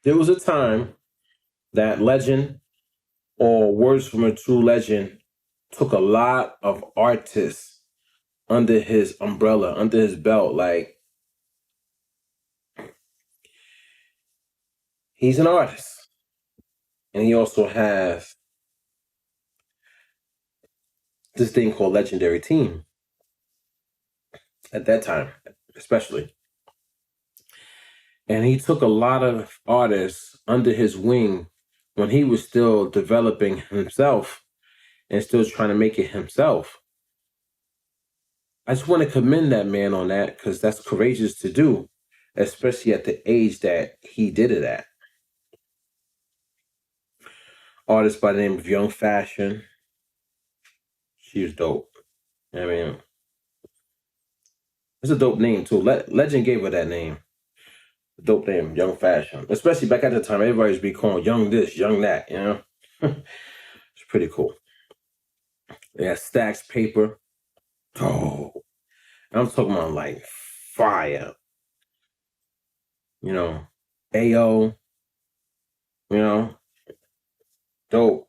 There was a time that legend or words from a true legend took a lot of artists under his umbrella, under his belt. Like, he's an artist, and he also has this thing called Legendary Team at that time, especially. And he took a lot of artists under his wing when he was still developing himself and still trying to make it himself. I just want to commend that man on that because that's courageous to do, especially at the age that he did it at. Artist by the name of Young Fashion. She was dope. I mean, it's a dope name too. Legend gave her that name. Dope name, Young Fashion. Especially back at the time, everybody was be calling Young this, Young that, you know? It's pretty cool. Yeah, Stacks Paper. Oh, I'm talking about like fire. You know, AO, you know, dope.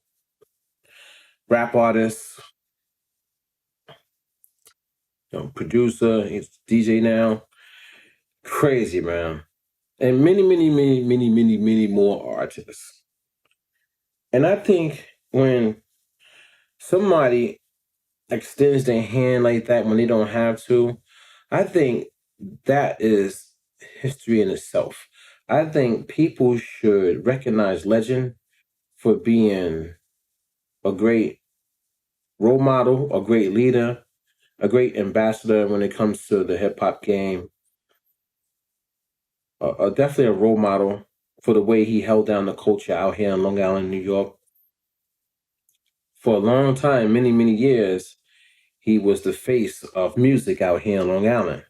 Rap artist, producer, he's DJ now. Crazy, man. And many, many, many, many, many, many more artists. And I think when somebody extends their hand like that when they don't have to, I think that is history in itself. I think people should recognize legend for being a great role model, a great leader, a great ambassador when it comes to the hip hop game. Definitely a role model for the way he held down the culture out here in Long Island, New York. For a long time, many, many years, he was the face of music out here in Long Island.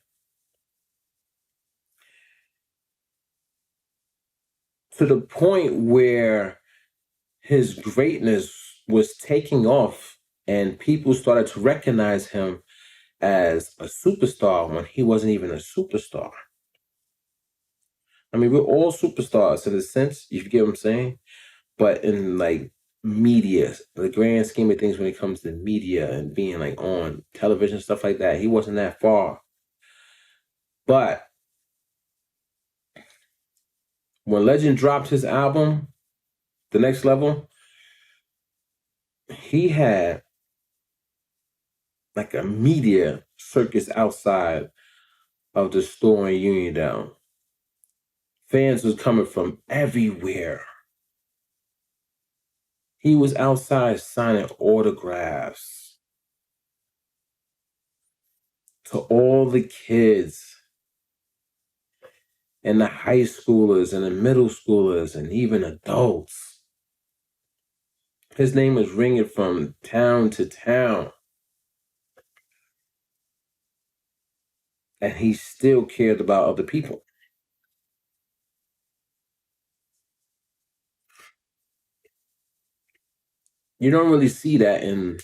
To the point where his greatness was taking off and people started to recognize him as a superstar when he wasn't even a superstar. I mean, we're all superstars in a sense, you get what I'm saying? But in like media, the grand scheme of things when it comes to media and being like on television, stuff like that, he wasn't that far. But when Legend dropped his album, The Next Level, he had like a media circus outside of the store in Uniontown. Fans was coming from everywhere. He was outside signing autographs to all the kids and the high schoolers and the middle schoolers and even adults. His name was ringing from town to town. And he still cared about other people. You don't really see that in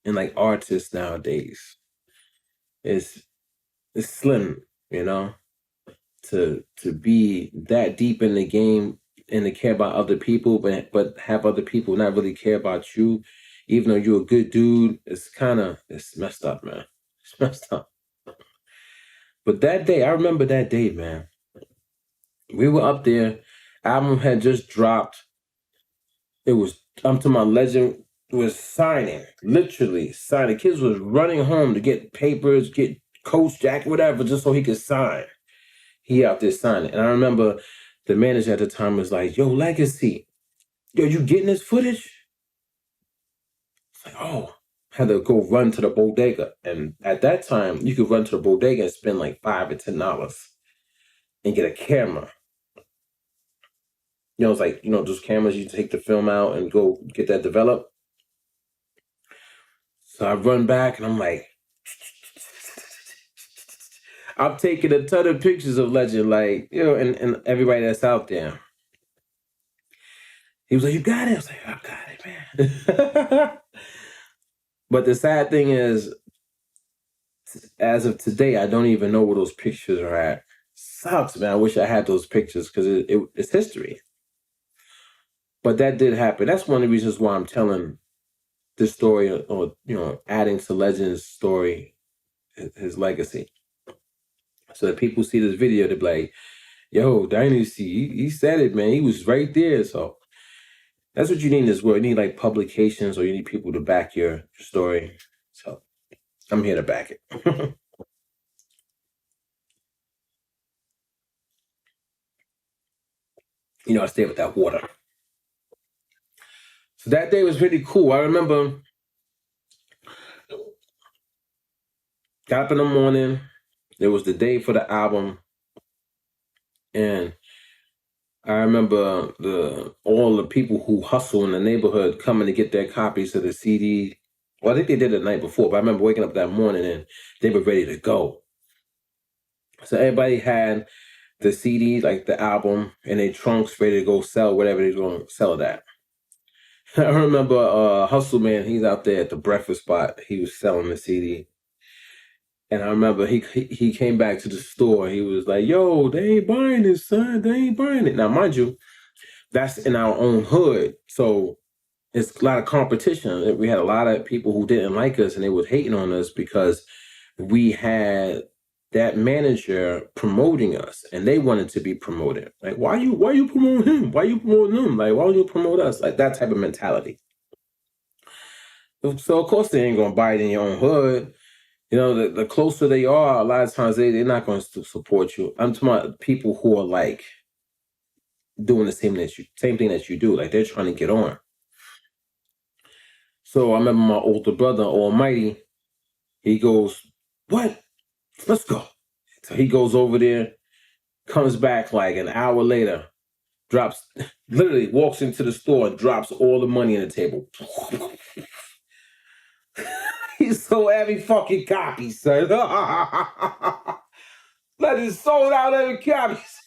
like artists nowadays. It's it's slim, you know, to be that deep in the game and to care about other people, but have other people not really care about you, even though you're a good dude. It's messed up, man. It's messed up. But that day, I remember that day, man. We were up there. Album had just dropped. It was I'm to my legend was signing, literally signing. Kids was running home to get papers, get coach jacket, whatever, just so he could sign. He out there signing. And I remember the manager at the time was like, yo, Legacy, yo, you getting this footage? It's like, oh, had to go run to the bodega. And at that time, you could run to the bodega and spend like $5 or $10 and get a camera. You know, it's like, those cameras, you take the film out and go get that developed. So I run back and I'm like, I'm taking a ton of pictures of Legend, like, and everybody that's out there. He was like, you got it? I was like, I got it, man. But the sad thing is, as of today, I don't even know where those pictures are at. sucks, man. I wish I had those pictures because it's history. But that did happen. That's one of the reasons why I'm telling this story, or adding to Legend's story, his legacy, so that people see this video, they'll be like, "Yo, Dynasty, he said it, man. He was right there." So that's what you need in this world. You need like publications, or you need people to back your story. So I'm here to back it. I stayed with that water. So that day was really cool. I remember got up in the morning. It was the day for the album. And I remember all the people who hustle in the neighborhood coming to get their copies of the CD. Well, I think they did it the night before, but I remember waking up that morning and they were ready to go. So everybody had the CD, like the album, in their trunks, ready to go sell whatever they're going to sell it at. I remember Hustle Man, he's out there at the breakfast spot. He was selling the CD. And I remember he came back to the store. He was like, "Yo, they ain't buying this, son. They ain't buying it." Now, mind you, that's in our own hood. So it's a lot of competition. We had a lot of people who didn't like us and they was hating on us because we had that manager promoting us and they wanted to be promoted. Like, why you promoting him? Why you promoting him? Like, why don't you promote us? Like that type of mentality. So of course they ain't gonna buy it in your own hood. The closer they are, a lot of times they're not going to support you. I'm talking about people who are like doing the same thing that you do. Like they're trying to get on. So I remember my older brother, Almighty, he goes, "What? Let's go." So he goes over there, comes back like an hour later, literally walks into the store and drops all the money on the table. He sold every fucking copy, son. Legend sold out every copies.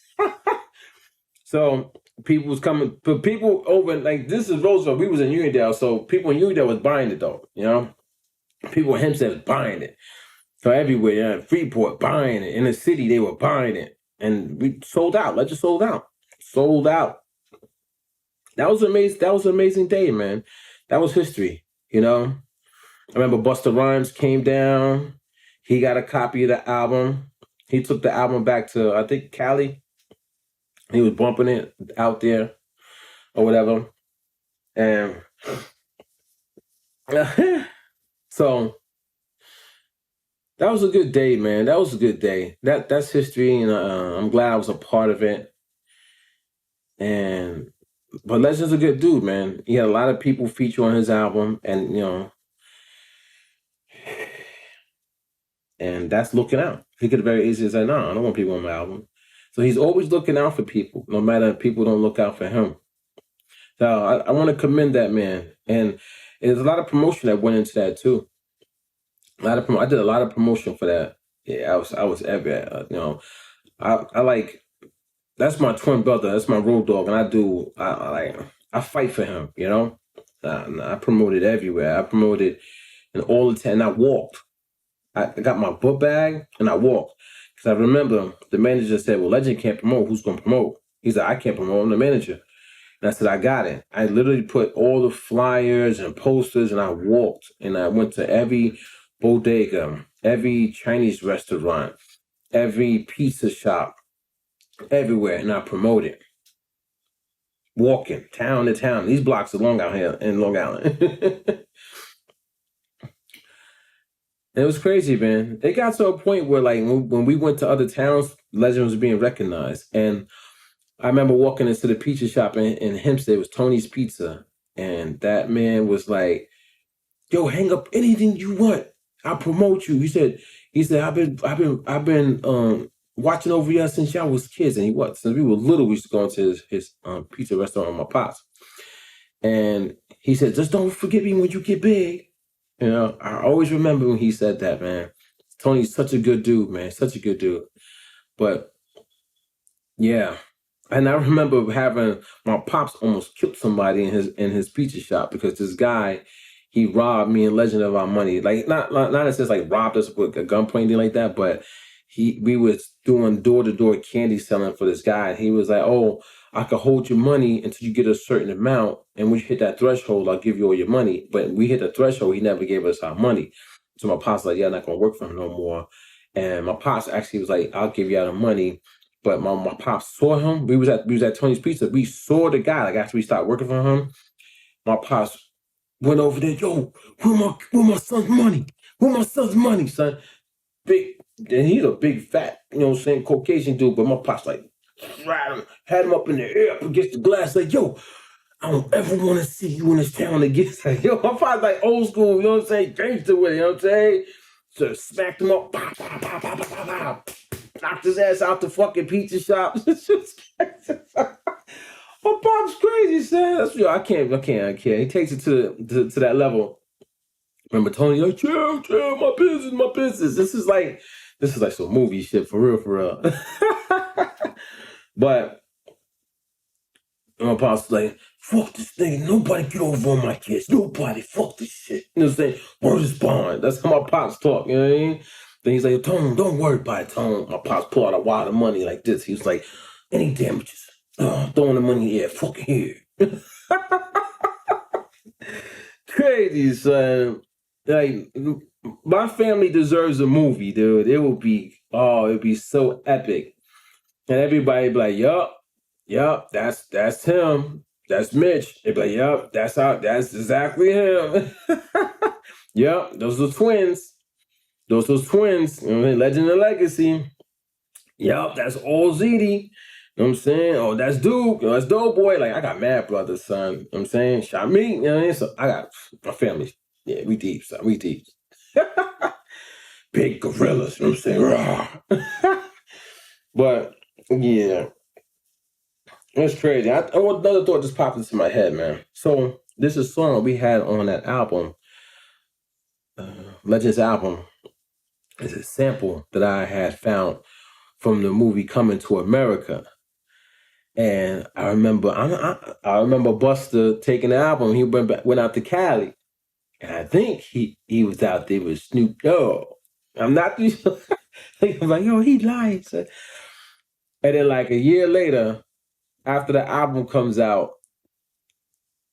So people was coming, but people over, like, this is Roosevelt. We was in Uniondale, so people in Uniondale was buying it though. People in Hempstead was buying it. So everywhere, Freeport buying it. In the city, they were buying it, and we sold out. Legend sold out. Sold out. That was amazing. That was an amazing day, man. That was history. I remember Busta Rhymes came down. He got a copy of the album. He took the album back to, I think, Cali. He was bumping it out there or whatever. And so that was a good day, man. That was a good day. That's history, and I'm glad I was a part of it. But Legend's a good dude, man. He had a lot of people feature on his album, and and that's looking out. He could have very easily said, "No, I don't want people on my album." So he's always looking out for people, no matter if people don't look out for him. So I want to commend that man. And there's a lot of promotion that went into that too. I did a lot of promotion for that. Yeah, I was ever, I like, that's my twin brother. That's my road dog, and I fight for him. I promoted everywhere. I promoted in all the town. And I walked. I got my book bag and I walked. Because I remember the manager said, "Well, Legend can't promote. Who's going to promote?" He said, "I can't promote. I'm the manager." And I said, "I got it." I literally put all the flyers and posters, and I walked. And I went to every bodega, every Chinese restaurant, every pizza shop, everywhere. And I promoted. Walking town to town. These blocks are long out here in Long Island. It was crazy, man. It got to a point where, like, when we went to other towns, Legend was being recognized. And I remember walking into the pizza shop in Hempstead. It was Tony's Pizza. And that man was like, "Yo, hang up anything you want. I'll promote you." He said, I've been watching over you since y'all was kids. And since we were little, we used to go into his pizza restaurant with my pops. And he said, "Just don't forget me when you get big." I always remember when he said that, man. Tony's such a good dude, man. Such a good dude. But yeah. And I remember having my pops almost killed somebody in his pizza shop because this guy, he robbed me and Legend of our money. Like not in a sense like robbed us with a gunpoint, anything like that, but we was doing door-to-door candy selling for this guy. And he was like, "Oh, I could hold your money until you get a certain amount, and when you hit that threshold, I'll give you all your money." But we hit the threshold, he never gave us our money. So my pops was like, "Yeah, I'm not gonna work for him no more." And my pops actually was like, "I'll give you all the money." But my pops saw him. We was at Tony's Pizza. We saw the guy. Like after we started working for him, my pops went over there. "Yo, where my son's money? Where my son's money, son?" Big, and he's a big fat, you know what I'm saying, Caucasian dude. But my pops like had him up in the air up against the glass, like, "Yo, I don't ever want to see you in this town again." Like, yo, my pops like old school, you know what I'm saying, gangster with it, you know what I'm saying. So smacked him up, pow, pow, pow, pow, pow, pow, pow. Knocked his ass out the fucking pizza shop. My pop's crazy, son. That's, yo, I can't. He takes it to that level. Remember Tony like, chill, my business. This is like some movie shit for real. But my pops like, "Fuck this thing. Nobody get over on my kids. Nobody. Fuck this shit." You know what I'm saying? Word is bond. That's how my pops talk. You know what I mean? Then he's like, "Tone, don't worry about it, Tone." My pops pull out a wad of money like this. He was like, "Any damages? Throwing the money in the air. Fucking here." Crazy, son. Like, my family deserves a movie, dude. It'd be so epic. And everybody be like, yup, that's him. That's Mitch. They'd be like, "Yup, that's exactly him." Yup, those are twins. Those twins. You know, Legend and Legacy. Yup, that's old ZD. You know what I'm saying? Oh, that's Duke. That's Doughboy. Like, I got mad brothers, son. You know what I'm saying? Shot me. You know what I mean? So I got my family. Yeah, we deep, son. We deep. Big gorillas. You know what I'm saying? But, yeah. It's crazy. Another thought just popped into my head, man. So, this is a song we had on that album, Legends album. It's a sample that I had found from the movie Coming to America. And I remember Buster taking the album. He went out to Cali. And I think he was out there with Snoop Dogg. I'm not too sure. I'm like, yo, he lied. Son. And then like a year later, after the album comes out,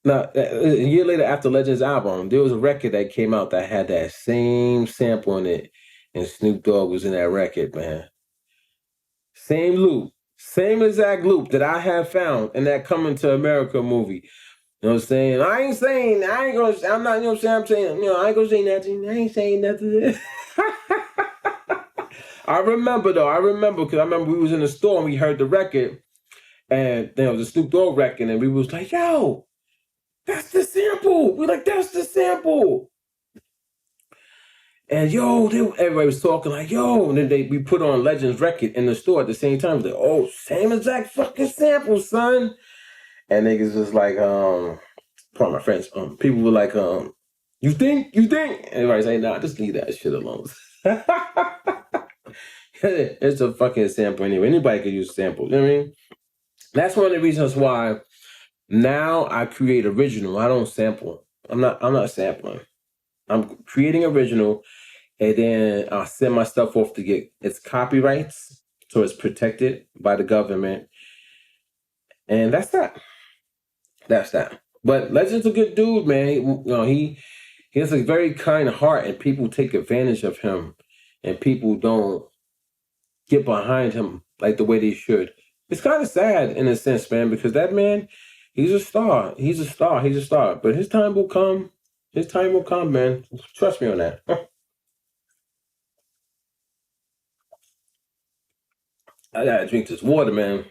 a year later after Legends album, there was a record that came out that had that same sample in it. And Snoop Dogg was in that record, man. Same loop. Same exact loop that I have found in that Coming to America movie. You know what I'm saying? I'm not, you know what I'm saying, I ain't gonna say nothing. I ain't saying nothing. I remember because I remember we was in the store and we heard the record, and there was a Snoop Dogg record, and we was like, "Yo, that's the sample." We're like, "That's the sample." And everybody was talking like, "Yo," and then we put on Legends record in the store at the same time. Like, "Oh, same exact fucking sample, son." And niggas was like, probably my friends, people were like, you think? Everybody's like, "Nah, just leave that shit alone." It's a fucking sample anyway. Anybody could use samples. You know what I mean? That's one of the reasons why now I create original. I don't sample. I'm not sampling. I'm creating original, and then I'll send my stuff off to get its copyrights, so it's protected by the government. And that's that. That's that. But Legend's a good dude, man. He has a very kind heart, and people take advantage of him, and people don't get behind him like the way they should. It's kind of sad in a sense, man, because that man, he's a star. He's a star. But his time will come. His time will come, man. Trust me on that. I gotta drink this water, man.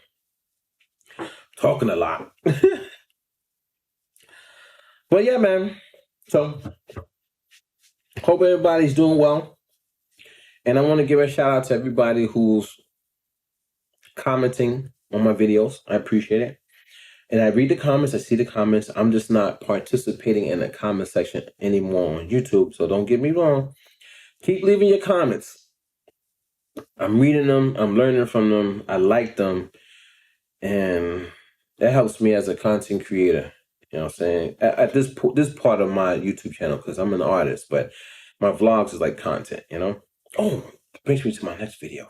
Talking a lot. But yeah, man. So, hope everybody's doing well. And I want to give a shout out to everybody who's commenting on my videos. I appreciate it. And I read the comments, I see the comments. I'm just not participating in the comment section anymore on YouTube. So don't get me wrong. Keep leaving your comments. I'm reading them. I'm learning from them. I like them. And that helps me as a content creator. You know what I'm saying? At this part of my YouTube channel, because I'm an artist, but my vlogs is like content, you know? Oh, that brings me to my next video.